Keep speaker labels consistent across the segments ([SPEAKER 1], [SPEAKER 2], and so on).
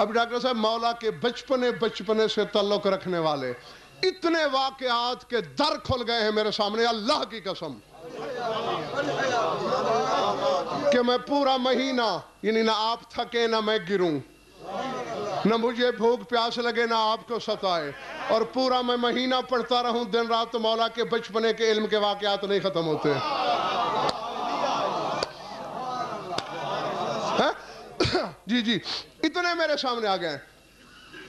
[SPEAKER 1] اب ڈاکٹر صاحب مولا کے بچپنے سے تعلق رکھنے والے اتنے واقعات کے در کھل گئے ہیں میرے سامنے، اللہ کی قسم، کہ میں پورا مہینہ یعنی نہ آپ تھکے نہ میں گروں، نہ مجھے بھوک پیاس لگے نہ آپ کو ستائے، اور پورا میں مہینہ پڑھتا رہوں دن رات، تو مولا کے بچپنے کے علم کے واقعات نہیں ختم ہوتے۔ جی اتنے میرے سامنے آ گئے۔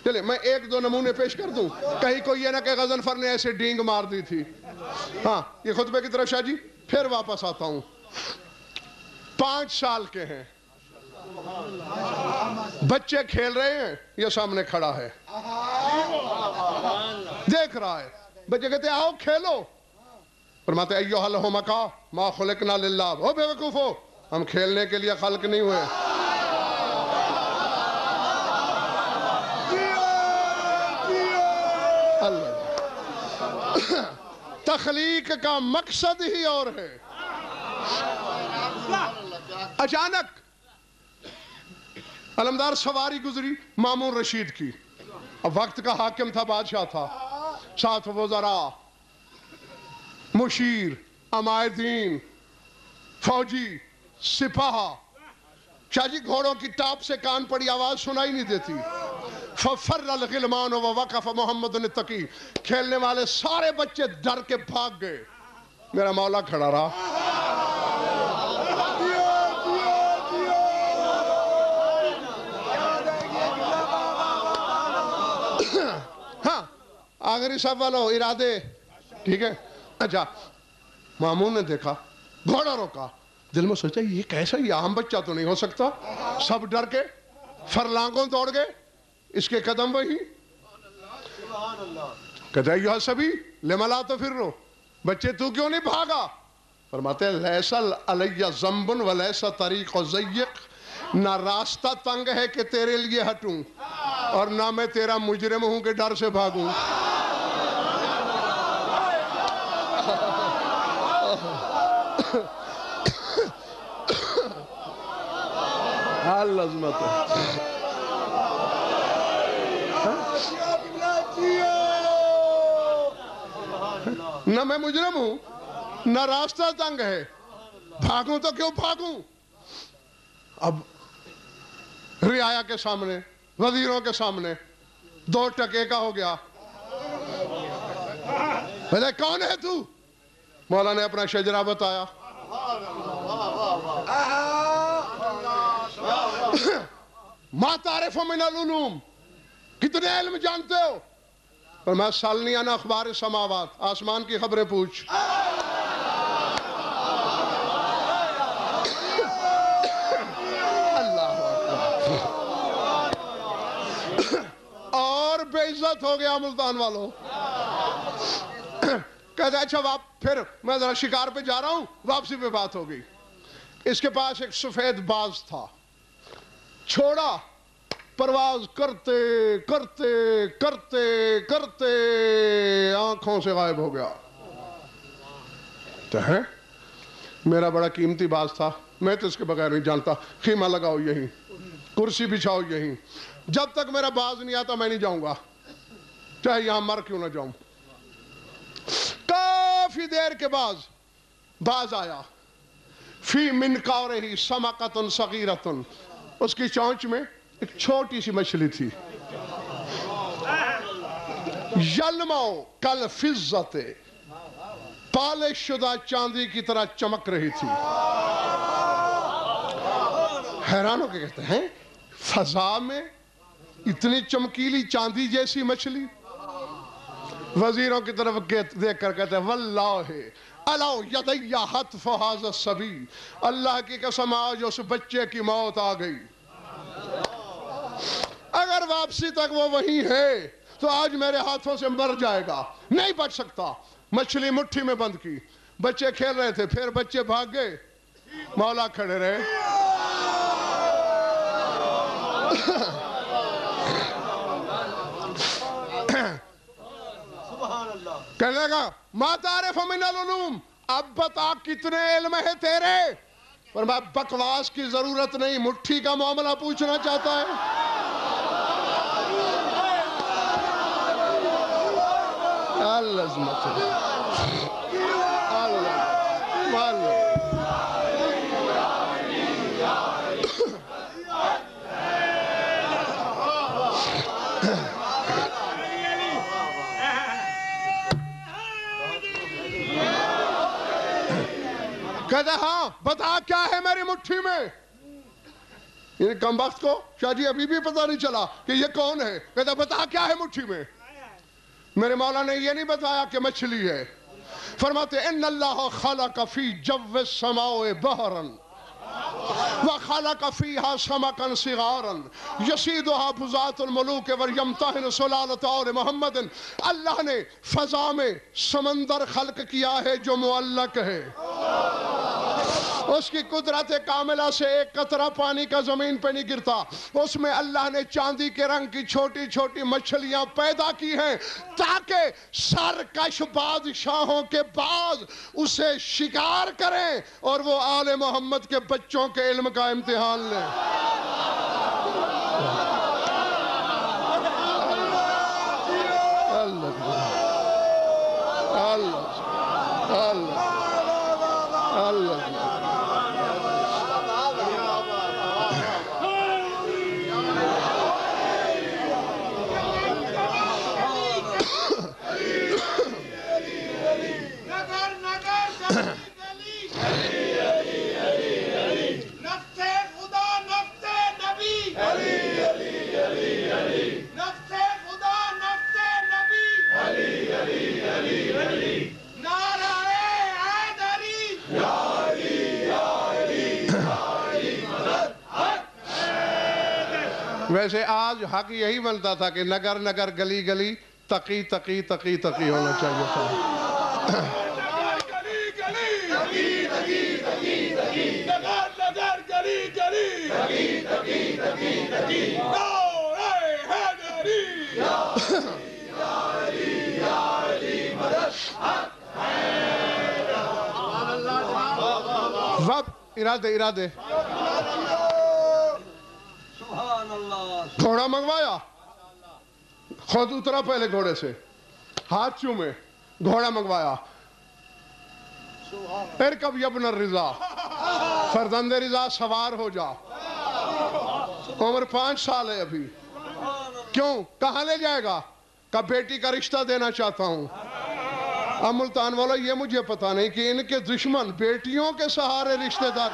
[SPEAKER 1] چلے میں ایک دو نمونے پیش کر دوں، کہیں کوئی یہ نہ کہ غضنفر نے ایسے ڈینگ مار دی تھی۔ ہاں یہ خطبے کی طرف شاہ جی پھر واپس آتا ہوں۔ 5 سال کے ہیں، بچے کھیل رہے ہیں، یہ سامنے کھڑا ہے دیکھ رہا ہے، بچے کہتے ہیں آؤ کھیلو، فرماتے ایھا الحمقاء ما خلقنا للہ، او بے وقوفو ہم کھیلنے کے لیے خلق نہیں ہوئے۔ تخلیق کا مقصد ہی اور ہے۔ اچانک علمدار سواری گزری مامون رشید کی، اب وقت کا حاکم تھا، بادشاہ تھا، ساتھ وزراء، مشیر، عمائدین، فوجی، سپاہ، شاہ جی گھوڑوں کی ٹاپ سے کان پڑی آواز سنائی نہیں دیتی۔ فَفَرَّ الْغِلْمَانُ وَوَقَفَ مُحَمَّدٌ التَّقِي، کھیلنے والے سارے بچے ڈر کے بھاگ گئے، میرا مولا کھڑا رہا۔ ہاں آخری صف والو ارادے ٹھیک ہے۔ اچھا مامون نے دیکھا، گھوڑا روکا، دل میں سوچا یہ کیسا، یہ عام بچہ تو نہیں ہو سکتا، سب ڈر کے فرلانگوں دوڑ گئے، اس کے قدم وہی، کہتے ہیں ایھا الصبی لم لا تفروا، بچے تو کیوں نہیں بھاگا؟ فرماتے ہیں لیس علی ذنب ولیس طریق ضیق، نہ راستہ تنگ ہے کہ تیرے لیے ہٹوں، اور نہ میں تیرا مجرم ہوں کہ ڈر سے بھاگوں۔ عظمت نہ میں مجرم ہوں نہ راستہ تنگ ہے، بھاگوں تو کیوں بھاگوں؟ اب رعایا کے سامنے، وزیروں کے سامنے 2 ٹکے کا ہو گیا، بھلے کون ہے تو؟ مولا نے اپنا شجرہ بتایا، ما تعرف من العلوم، کتنے علم جانتے ہو؟ اور میں سالنی عن اخبار السماوات، آسمان کی خبریں پوچھ۔ اللہ اور بے عزت ہو گیا ملتان والوں۔ کہتے اچھا پھر میں ذرا شکار پہ جا رہا ہوں، واپسی پہ بات ہو گئی۔ اس کے پاس ایک سفید باز تھا، چھوڑا، پرواز کرتے کرتے کرتے کرتے آنکھوں سے غائب ہو گیا۔ تو ہے میرا بڑا قیمتی باز تھا، میں تو اس کے بغیر نہیں جانتا، خیمہ لگاؤ یہیں، کرسی بچھاؤ یہیں، جب تک میرا باز نہیں آتا میں نہیں جاؤں گا، چاہے یہاں مر کیوں نہ جاؤں۔ کافی دیر کے بعد باز آیا، فی منقارہ سمکۃ صغیرۃ، اس کی چونچ میں ایک چھوٹی سی مچھلی تھی، یلمع کالفضۃ، پالش شدہ چاندی کی طرح چمک رہی تھی۔ حیران ہو کے کہتے ہیں فضا میں اتنی چمکیلی چاندی جیسی مچھلی؟ وزیروں کی طرف دیکھ کر کہتے ہیں واللہ الاو یدی حتف ھذا الصبی، اللہ کی قسم آج اس بچے کی موت آ گئی، اگر واپسی تک وہ وہی ہے تو آج میرے ہاتھوں سے مر جائے گا، نہیں بچ سکتا۔ مچھلی مٹھی میں بند کی، بچے کھیل رہے تھے، پھر بچے بھاگ گئے، مولا کھڑے رہے۔ کہنے لگا ما تعرف من العلوم، اب بتا کتنے علم ہے تیرے؟ پر میں بکواس کی ضرورت نہیں، مٹھی کا معاملہ پوچھنا چاہتا ہے۔ عظمت ہے. اللہ اللہ. کہتا ہاں بتا کیا ہے میری مٹھی میں. یہ کم وقت کو شاہ جی ابھی بھی پتہ نہیں چلا کہ یہ کون ہے. کہتا بتا کیا ہے مٹھی میں. میرے مولا نے یہ نہیں بتایا کہ مچھلی ہے. فرماتے ان اللہ خلق فی جو السماء بحرا وخلق فیہا سمکا صغارا یصیدھا بزاة الملوک ویمتحن سلالۃ آل محمد. اللہ نے فضا میں سمندر خلق کیا ہے جو معلق ہے. اس کی قدرت کاملہ سے ایک قطرہ پانی کا زمین پہ نہیں گرتا. اس میں اللہ نے چاندی کے رنگ کی چھوٹی چھوٹی مچھلیاں پیدا کی ہیں تاکہ سرکش بادشاہوں کے بعد اسے شکار کریں اور وہ آل محمد کے بچوں کے علم کا امتحان لیں. اللہ اللہ اللہ اللہ. ویسے آج حق یہی بنتا تھا کہ نگر نگر گلی گلی تقی تقی تقی تقی ہونا چاہیے تھا. وقت ارادے گھوڑا منگوایا. خود اترا پہلے گھوڑے سے ہاتھ چومے گھوڑا منگوایا. ارکب یبن الرضا فرزند رضا سوار ہو جا. عمر 5 سال ہے ابھی. کیوں کہاں لے جائے گا؟ کہ بیٹی کا رشتہ دینا چاہتا ہوں. اب ملتان والا یہ مجھے پتا نہیں کہ ان کے دشمن بیٹیوں کے سہارے رشتہ دار.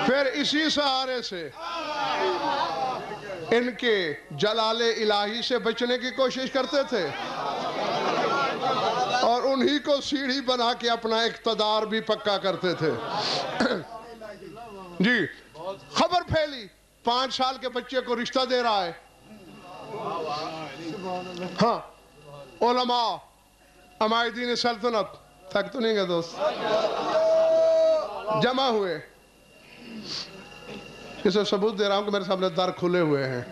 [SPEAKER 1] پھر اسی سہارے سے ان کے جلال الہی سے بچنے کی کوشش کرتے تھے اور انہی کو سیڑھی بنا کے اپنا اقتدار بھی پکا کرتے تھے. جی خبر پھیلی 5 سال کے بچے کو رشتہ دے رہا ہے. ہاں علماء عمائدین سلطنت تھک تو نہیں گئے دوست جمع ہوئے. اسے ثبوت دے رہا ہوں کہ میرے سامنے در کھلے ہوئے ہیں،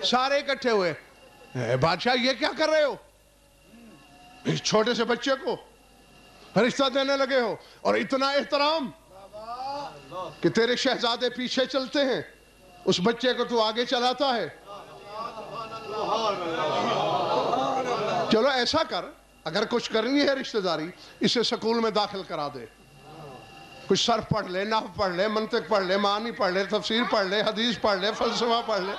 [SPEAKER 1] سارے اکٹھے ہوئے، بادشاہ یہ کیا کر رہے ہو؟ اس چھوٹے سے بچے کو رشتہ دینے لگے ہو، اور اتنا احترام کہ تیرے شہزادے پیچھے چلتے ہیں، اس بچے کو تو آگے چلاتا ہے۔ چلو ایسا کر، اگر کچھ کرنی ہے رشتہ داری، اسے سکول میں داخل کرا دے، کچھ صرف پڑھ لے، نحو پڑھ لے، منطق پڑھ لے، معانی پڑھ لے، تفسیر پڑھ لے، حدیث پڑھ لے، فلسفہ پڑھ لے۔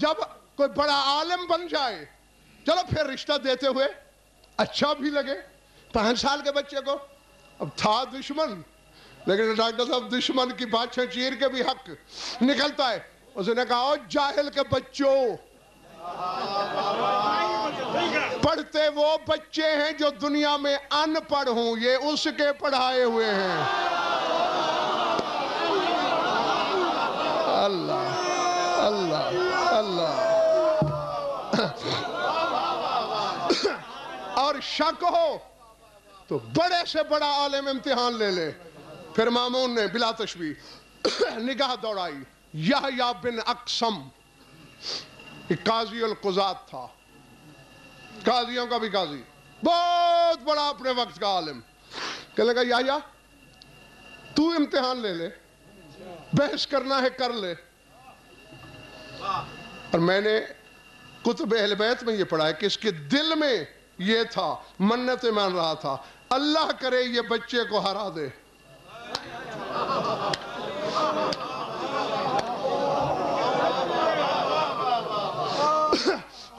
[SPEAKER 1] جب کوئی بڑا عالم بن جائے، چلو پھر رشتہ دیتے ہوئے اچھا بھی لگے۔ 5 سال کے بچے کو، اب تھا دشمن، لیکن ڈاکٹر صاحب دشمن کی بادشاہ چیر کے بھی حق نکلتا ہے۔ اس نے کہا، او جاہل کے بچوں، پڑھتے وہ بچے ہیں جو دنیا میں ان پڑھ ہوں، یہ اس کے پڑھائے ہوئے ہیں۔ اللہ اللہ اللہ۔ اور شک ہو تو بڑے سے بڑا عالم امتحان لے لے۔ پھر مامون نے بلا تشبیہ نگاہ دوڑائی، یحییٰ بن اقسم، قاضی القضات تھا، قاضیوں کا بھی قاضی، بہت بڑا اپنے وقت کا عالم۔ کہنے لگا، یحییٰ تو امتحان لے لے، بحث کرنا ہے کر لے۔ اور میں نے کتب اہل بیت میں یہ پڑھا ہے کہ اس کے دل میں یہ تھا، منتیں مان رہا تھا، اللہ کرے یہ بچے کو ہرا دے۔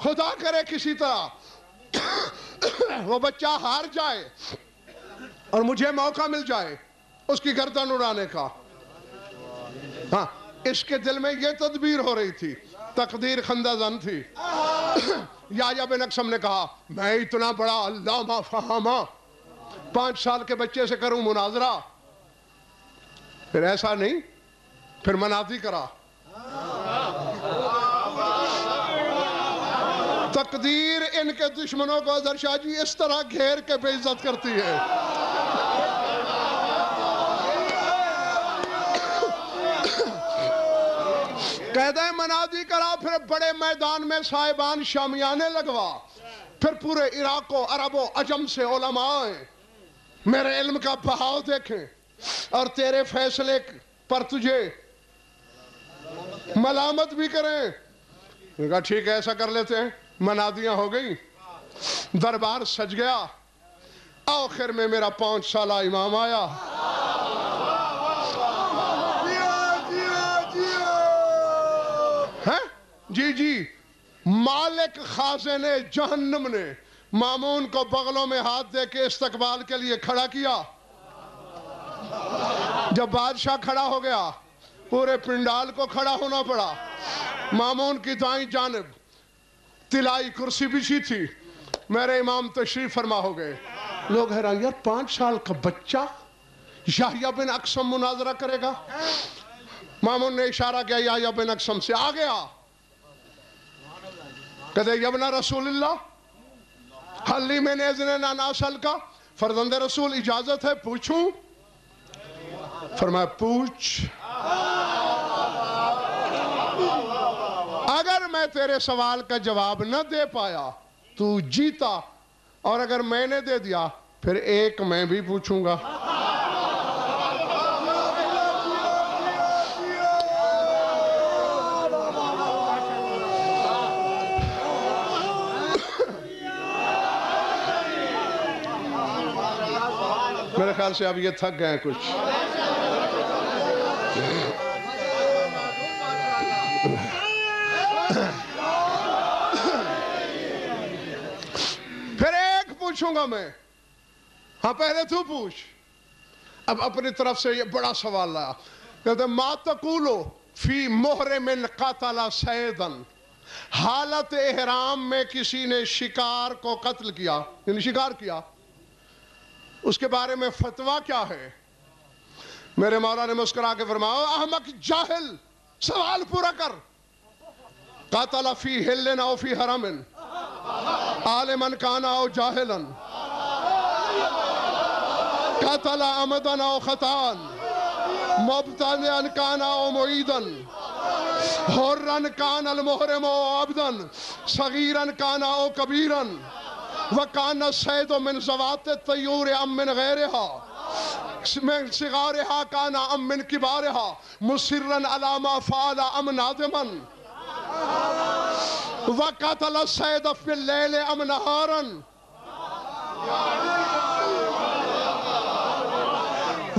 [SPEAKER 1] خدا کرے کسی طرح وہ بچہ ہار جائے اور مجھے موقع مل جائے اس کی گردن اڑانے کا۔ ہاں، اس کے دل میں یہ تدبیر ہو رہی تھی، تقدیر خندہ زن تھی۔ یحییٰ بن اقسم نے کہا، میں اتنا بڑا علامہ فہامہ 5 سال کے بچے سے کروں مناظرہ؟ پھر ایسا نہیں، پھر مناظری کرا۔ تقدیر ان کے دشمنوں کو اظہر شاہ جی اس طرح گھیر کے بے عزت کرتی ہے۔ قیدہ مناظری کرا، پھر بڑے میدان میں صاحبان شامیانے لگوا، پھر پورے عراق و عرب و عجم سے علماء آئیں، میرے علم کا بہاؤ دیکھیں اور تیرے فیصلے پر تجھے ملامت بھی کریں۔ میں کہا ٹھیک ہے، ایسا کر لیتے ہیں۔ منادیاں ہو گئی، دربار سج گیا، آخر میں میرا 5 سالہ امام آیا۔ جی جی، مالک خازن جہنم نے مامون کو بغلوں میں ہاتھ دے کے استقبال کے لیے کھڑا کیا۔ جب بادشاہ کھڑا ہو گیا، پورے پنڈال کو کھڑا ہونا پڑا۔ مامون کی دائیں جانب طلائی کرسی بچھی تھی، میرے امام تشریف فرما ہو گئے۔ لوگ حیران، یار 5 سال کا بچہ یحییٰ بن اقسم مناظرہ کرے گا؟ مامون نے اشارہ کیا یحییٰ بن اقسم سے، آ گیا۔ کہتے یبن رسول اللہ حلی من اذن ان اسأل کا، فرزند رسول اجازت ہے پوچھوں؟ فرمایا پوچھ۔ اگر میں تیرے سوال کا جواب نہ دے پایا تو جیتا، اور اگر میں نے دے دیا پھر ایک میں بھی پوچھوں گا۔ میرے خیال سے اب یہ تھک گئے ہیں کچھ۔ پھر ایک پوچھوں گا میں۔ ہاں پہلے تو پوچھ۔ اب اپنی طرف سے یہ بڑا سوال لایا، کہتے ما تقولو فی محرم قتل صیدا، حالت احرام میں کسی نے شکار کو قتل کیا، یعنی شکار کیا، اس کے بارے میں فتویٰ کیا ہے؟ میرے مولا نے مسکرا کے فرمایا، احمق جاہل، سوال پورا کر۔ قاتل فی حل او فی حرم، عالما کان او جاہلا، قتل عمدا او خطان مبتدئا كان او معيدا حرا كان المحرم او عبدا صغيرا كان او كبيرا وكان الصيد من ذوات الطيور ام من غيرها من صغارها كان ام من كبارها مصرا على ما فعل ام نادما وقتل الصيد في الليل ام نهارا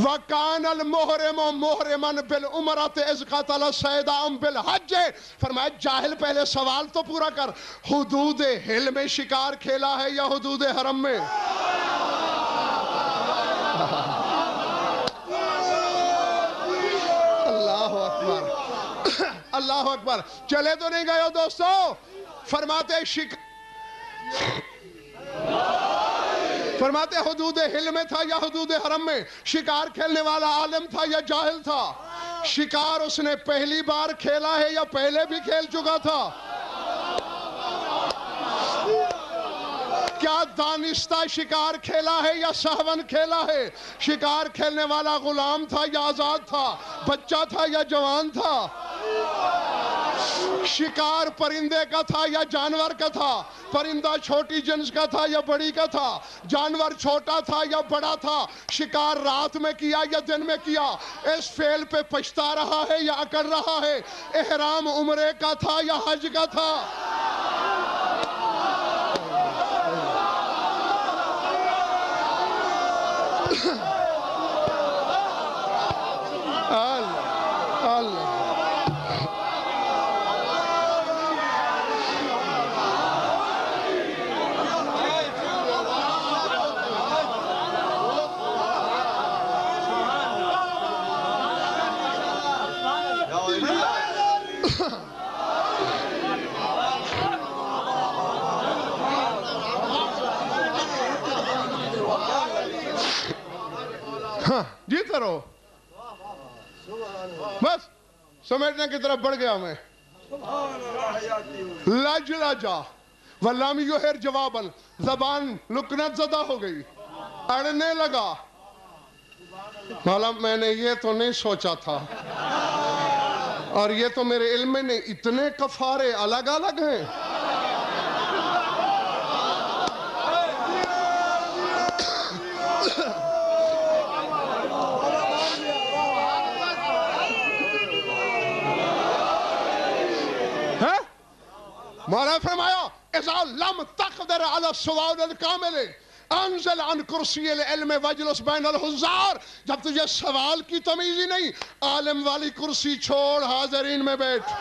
[SPEAKER 1] وَكَانَ الْمُحْرِمُ مُحْرِمًا بِالْعُمْرَةِ اِذْ قَتَلَ الصَّيْدَ أَمْ بِالْحَجِّ فرمایا جاہل پہلے سوال تو پورا کر، حدود حل میں شکار کھیلا ہے یا حدود حرم میں؟ اللہ اکبر اللہ اکبر، چلے تو نہیں گئے ہو دوستو؟ فرماتے حدود حل میں تھا یا حدود حرم میں؟ شکار کھیلنے والا عالم تھا یا جاہل تھا؟ شکار اس نے پہلی بار کھیلا ہے یا پہلے بھی کھیل چکا تھا؟ کیا دانستہ شکار کھیلا ہے یا سہون کھیلا ہے؟ شکار کھیلنے والا غلام تھا یا آزاد تھا؟ بچہ تھا یا جوان تھا؟ شکار پرندے کا تھا یا جانور کا تھا؟ پرندہ چھوٹی جنس کا تھا یا بڑی کا تھا؟ جانور چھوٹا تھا یا بڑا تھا؟ شکار رات میں کیا یا دن میں کیا؟ اس فعل پہ پچھتا رہا ہے یا اکڑ رہا ہے؟ احرام عمرے کا تھا یا حج کا تھا؟ جیتا رہو، بس سمیٹنے کی طرف بڑھ گیا میں. لج لجا واللام یوہر جوابا، زبان لکنت زدہ ہو گئی، اڑنے لگا. مولا میں نے یہ تو نہیں سوچا تھا، اور یہ تو میرے علم میں نہیں، اتنے کفارے الگ الگ ہیں. مولا فرمایا اذا لم تقدر على السؤال الكامل انزل عن کرسی العلم واجلس بین الحضار. جب تجھے سوال کی تمیز ہی نہیں، عالم والی کرسی چھوڑ حاضرین میں بیٹھ.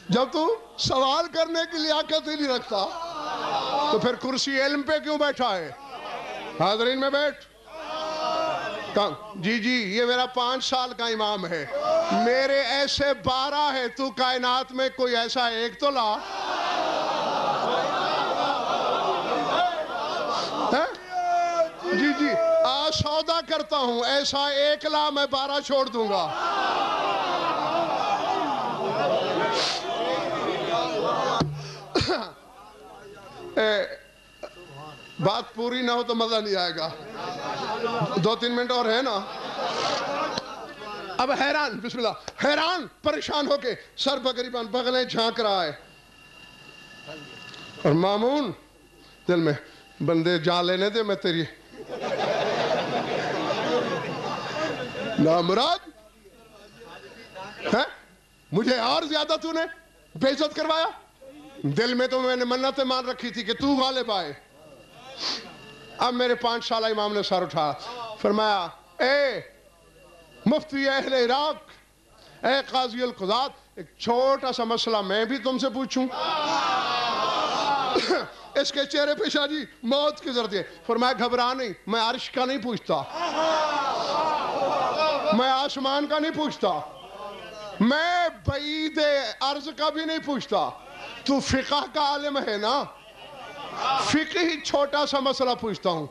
[SPEAKER 1] جب تو سوال کرنے کی لیاقت ہی نہیں رکھتا تو پھر کرسی علم پہ کیوں بیٹھا ہے؟ حاضرین میں بیٹھ. جی یہ میرا 5 سال کا امام ہے، میرے ایسے 12 ہے، تو کائنات میں کوئی ایسا ایک تو لا. جی سودا کرتا ہوں، ایسا ایک لا، میں 12 چھوڑ دوں گا. بات پوری نہ ہو تو مزہ نہیں آئے گا. 2-3 منٹ اور ہے نا. اب حیران، بسم اللہ، حیران پریشان ہو کے سر بغریبان بغلیں جھانک رہا ہے، اور مامون دل میں بندے جان لینے دے، میں تیری نامراد ہے، مجھے اور زیادہ تو نے بے عزت کروایا. دل میں تو میں نے منتیں مان رکھی تھی کہ تو غالب آئے. اب میرے 5 سالہ امام نے سر اٹھا، فرمایا اے مفتی اہل عراق، اے قاضی القضات، ایک چھوٹا سا مسئلہ میں بھی تم سے پوچھوں. اس کے چہرے پہ شاہ جی موت کی ضرورت ہے. فرمایا گھبرا نہیں، میں عرش کا نہیں پوچھتا، میں آسمان کا نہیں پوچھتا، میں بعید عرض کا بھی نہیں پوچھتا، تو فقہ کا عالم ہے نا، فقہ ہی چھوٹا سا مسئلہ پوچھتا ہوں.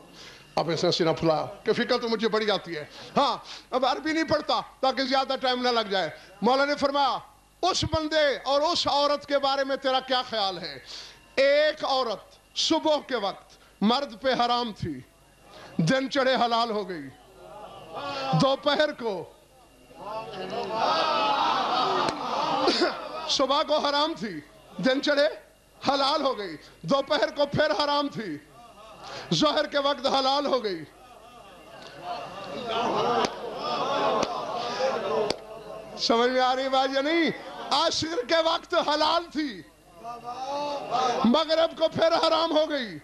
[SPEAKER 1] اب ایسا سینہ پھلایا کہ فقہ تو مجھے بڑی آتی ہے. ہاں اب عربی نہیں پڑھتا تاکہ زیادہ ٹائم نہ لگ جائے. مولا نے فرمایا اس بندے اور اس عورت کے بارے میں تیرا کیا خیال ہے؟ ایک عورت صبح کے وقت مرد پہ حرام تھی، دن چڑھے حلال ہو گئی. دوپہر کو صبح کو حرام تھی، دن چڑھے حلال ہو گئی. دوپہر کو پھر حرام تھی، ظہر کے وقت حلال ہو گئی. سمجھ میں آ رہی بات یا نہیں؟ عصر کے وقت حلال تھی، مغرب کو پھر حرام ہو گئی.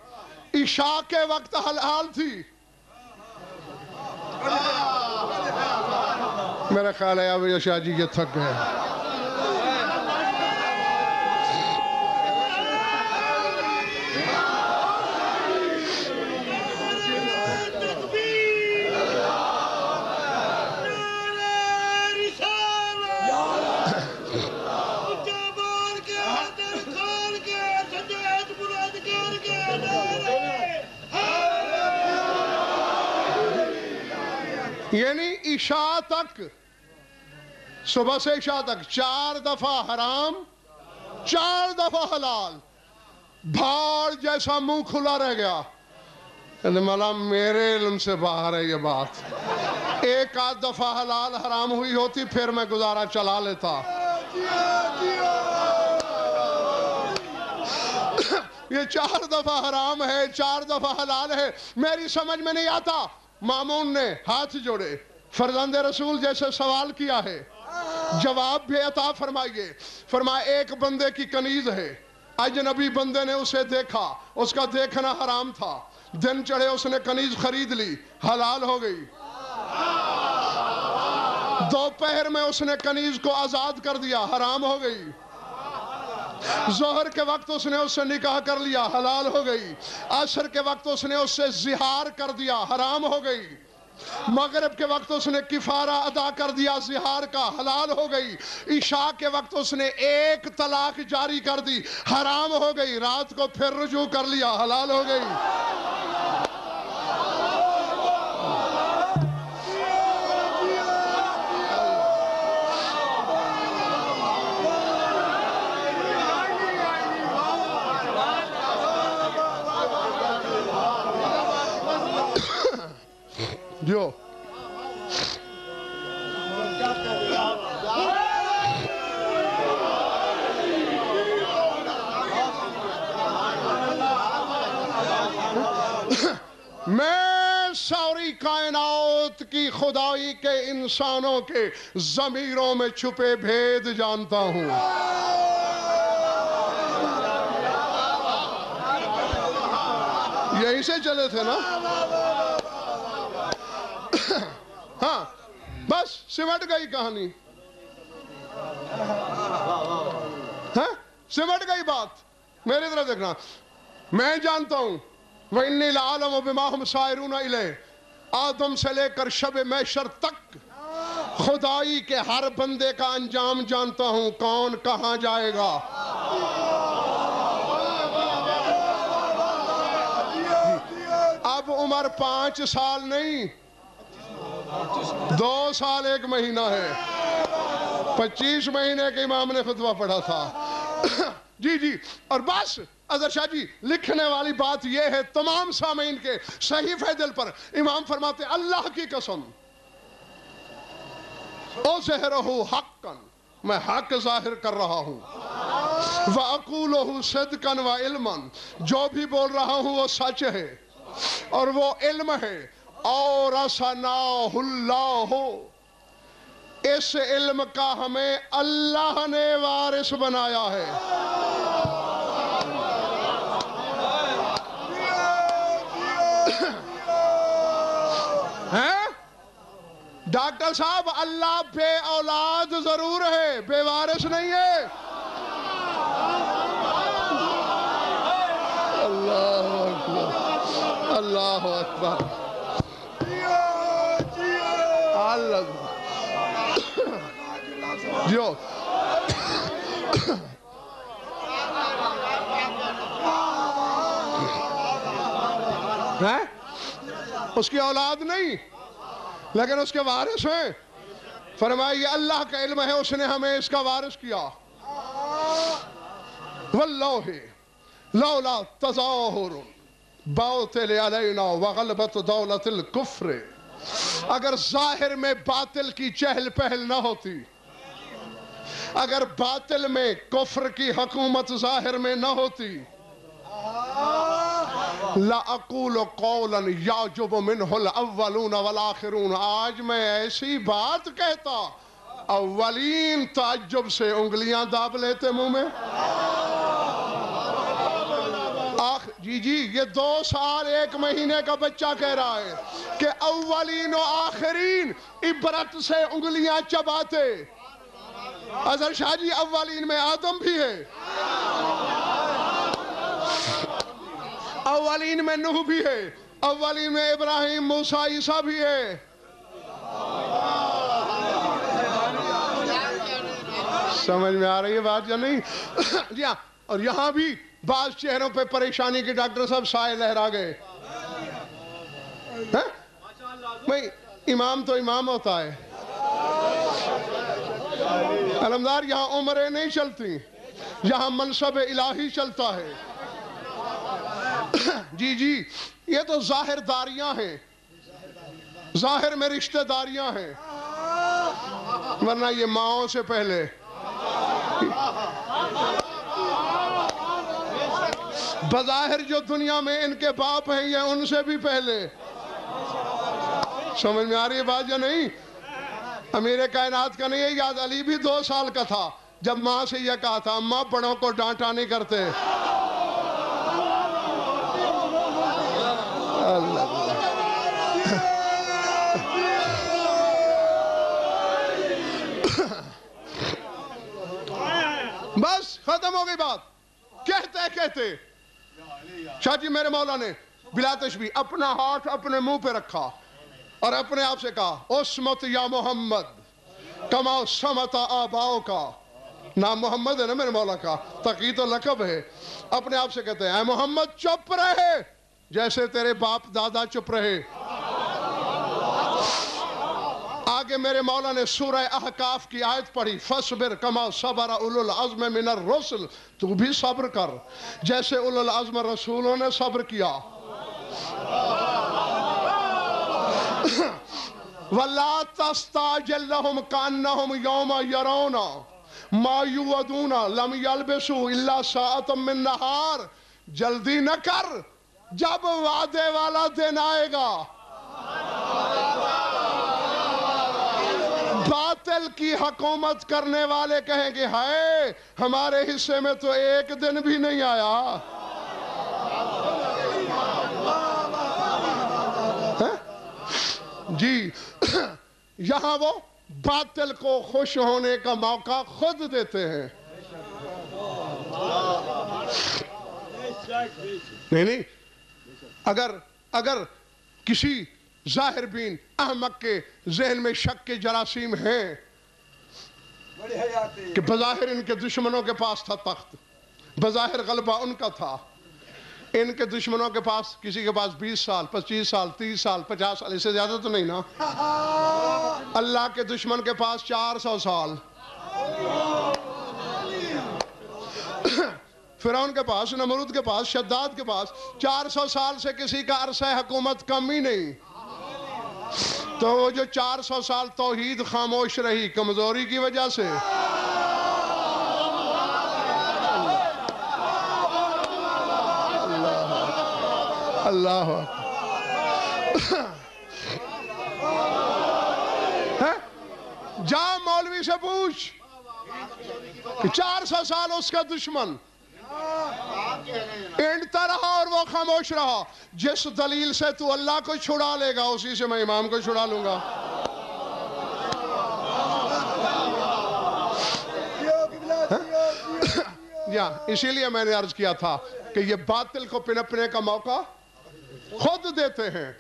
[SPEAKER 1] عشاء کے وقت حلال تھی. میرا خیال ہے اب شاہ جی یہ تھک گئے. یعنی عشاء تک، صبح سے عشاء تک 4 دفعہ حرام، 4 دفعہ حلال. بھاڑ جیسا منہ کھلا رہ گیا. مولا میرے علم سے باہر ہے یہ بات. ایک آدھ دفعہ حلال حرام ہوئی ہوتی پھر میں گزارا چلا لیتا. یہ 4 دفعہ حرام ہے، 4 دفعہ حلال ہے، میری سمجھ میں نہیں آتا. مامون نے ہاتھ جوڑے، فرزند رسول جیسے سوال کیا ہے، جواب بھی عطا فرمائیے. فرمایا ایک بندے کی کنیز ہے، اجنبی بندے نے اسے دیکھا، اس کا دیکھنا حرام تھا، دن چڑھے اس نے کنیز خرید لی، حلال ہو گئی. دوپہر میں اس نے کنیز کو آزاد کر دیا، حرام ہو گئی. ظہر کے وقت اس نے اس سے نکاح کر لیا، حلال ہو گئی. عصر کے وقت اس نے اس سے زہار کر دیا، حرام ہو گئی. مغرب کے وقت اس نے کفارہ ادا کر دیا زہار کا، حلال ہو گئی. عشاء کے وقت اس نے ایک طلاق جاری کر دی، حرام ہو گئی. رات کو پھر رجوع کر لیا، حلال ہو گئی. جو میں ساری کائنات کی خدائی کے انسانوں کے ضمیروں میں چھپے بھید جانتا ہوں. یہیں سے چلے تھے نا؟ ہاں بس سمٹ گئی کہانی. ہاں سمٹ گئی بات. میری طرف دیکھنا، میں جانتا ہوں وَإِنِّي لَعَلَمُ بِمَا هُمْ سَائِرُونَ إِلَيْهِ. آدم سے لے کر شب محشر تک خدائی کے ہر بندے کا انجام جانتا ہوں، کون کہاں جائے گا. اب عمر 5 سال نہیں، 2 سال 1 مہینہ ہے. 25 مہینے کے امام نے خطبہ پڑھا تھا. جی جی. اور بس اظہر شاہ جی لکھنے والی بات یہ ہے تمام سامعین کے صحیفہ دل پر. امام فرماتے اللہ کی قسم اظہرہ حقا، میں حق ظاہر کر رہا ہوں. وَأَقُولُهُ صِدْقًا وَعِلْمًا، جو بھی بول رہا ہوں وہ سچ ہے اور وہ علم ہے. اورثناہ اللہ، اس علم کا ہمیں اللہ نے وارث بنایا ہے. ڈاکٹر صاحب اللہ بے اولاد ضرور ہے، بے وارث نہیں ہے. اللہ اکبر، اللہ اکبر. جو اس کی اولاد نہیں لیکن اس کے وارث ہیں. فرمایا یہ اللہ کا علم ہے، اس نے ہمیں اس کا وارث کیا. واللہ لولا تظاہر باطل علینا وغلبت دولت الکفر، اگر ظاہر میں باطل کی چہل پہل نہ ہوتی، اگر باطل میں کفر کی حکومت ظاہر میں نہ ہوتی، لَأَقُولُ قَوْلًا يَعْجُبُ مِنْهُ الْأَوَّلُونَ وَالْآخِرُونَ، آج میں ایسی بات کہتا اولین تعجب سے انگلیاں داب لیتے منہ میں. جی یہ 2 سال 1 مہینے کا بچہ کہہ رہا ہے کہ اولین و آخرین عبرت سے انگلیاں چباتے. اظہر شاہ جی اولین میں آدم بھی ہے، اولین میں نوح بھی ہے، اولین میں ابراہیم موسیٰ عیسیٰ بھی ہے. سمجھ میں آ رہی ہے بات یا نہیں؟ جی ہاں. اور یہاں بھی بعض چہروں پہ پریشانی کے ڈاکٹر صاحب سائے لہرا گئے. بھئی امام تو امام ہوتا ہے. علمدار یہاں عمریں نہیں چلتی، یہاں منصب الہی چلتا ہے. جی یہ تو ظاہر داریاں ہیں، ظاہر میں رشتہ داریاں ہیں، ورنہ یہ ماؤں سے پہلے بظاہر جو دنیا میں ان کے باپ ہیں یہ ان سے بھی پہلے. سمجھ میں آ رہی ہے بات یا نہیں؟ امیر کائنات کا نہیں ہے یاد، علی بھی 2 سال کا تھا جب ماں سے یہ کہا تھا اماں بڑوں کو ڈانٹا نہیں کرتے. بس ختم ہو گئی بات. کہتے شاہ جی میرے مولا نے بلا تشبیہ اپنا ہاتھ اپنے منہ پہ رکھا اور اپنے آپ سے کہا اسمت یا محمد کما سمت آباؤ کا. نام محمد ہے نا میرے مولا کا، تقی تو لقب ہے. اپنے آپ سے کہتے ہیں اے محمد چپ رہے جیسے تیرے باپ دادا چپ رہے. آگے میرے مولا نے سورہ احقاف کی آیت پڑھی فَاصْبِرْ كَمَا صَبَرَ أُولُو الْعَزْمِ مِنَ الرُّسُلِ، تو بھی صبر کر جیسے اولو العزم رسولوں نے صبر کیا. وَلَا تَسْتَعْجِلْ لَهُمْ كَأَنَّهُمْ يَوْمَ يَرَوْنَ مَا يُوعَدُونَ لَمْ يَلْبِثُوا إِلَّا سَاعَةً مِّن نَّهَارٍ، جلدی نہ کر، جب وعدے والا دن آئے گا باطل کی حکومت کرنے والے کہیں گے ہائے ہمارے حصے میں تو 1 دن بھی نہیں آیا. جی یہاں وہ باطل کو خوش ہونے کا موقع خود دیتے ہیں. نہیں اگر کسی ظاہر بین احمق کے ذہن میں شک کے جراثیم ہیں کہ بظاہر ان کے دشمنوں کے پاس تھا تخت، بظاہر غلبہ ان کا تھا، ان کے دشمنوں کے پاس کسی کے پاس 20 سال 25 سال 30 سال 50 سال، اس سے زیادہ تو نہیں نا. اللہ کے دشمن کے پاس 400 سال، فرعون کے پاس، نمرود کے پاس، شداد کے پاس 400 سال سے کسی کا عرصہ حکومت کم ہی نہیں. تو وہ جو 400 سال توحید خاموش رہی کمزوری کی وجہ سے. اللہ جا مولوی سے پوچھ کہ 400 سال اس کا دشمن اینڈتا رہا اور وہ خاموش رہا. جس دلیل سے تو اللہ کو چھڑا لے گا اسی سے میں امام کو چھڑا لوں گا. اسی لیے میں نے عرض کیا تھا کہ یہ باطل کو پنپنے کا موقع خود دیتے ہیں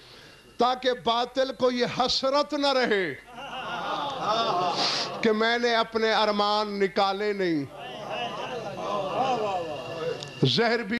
[SPEAKER 1] تاکہ باطل کو یہ حسرت نہ رہے کہ میں نے اپنے ارمان نکالے نہیں، زہر بھی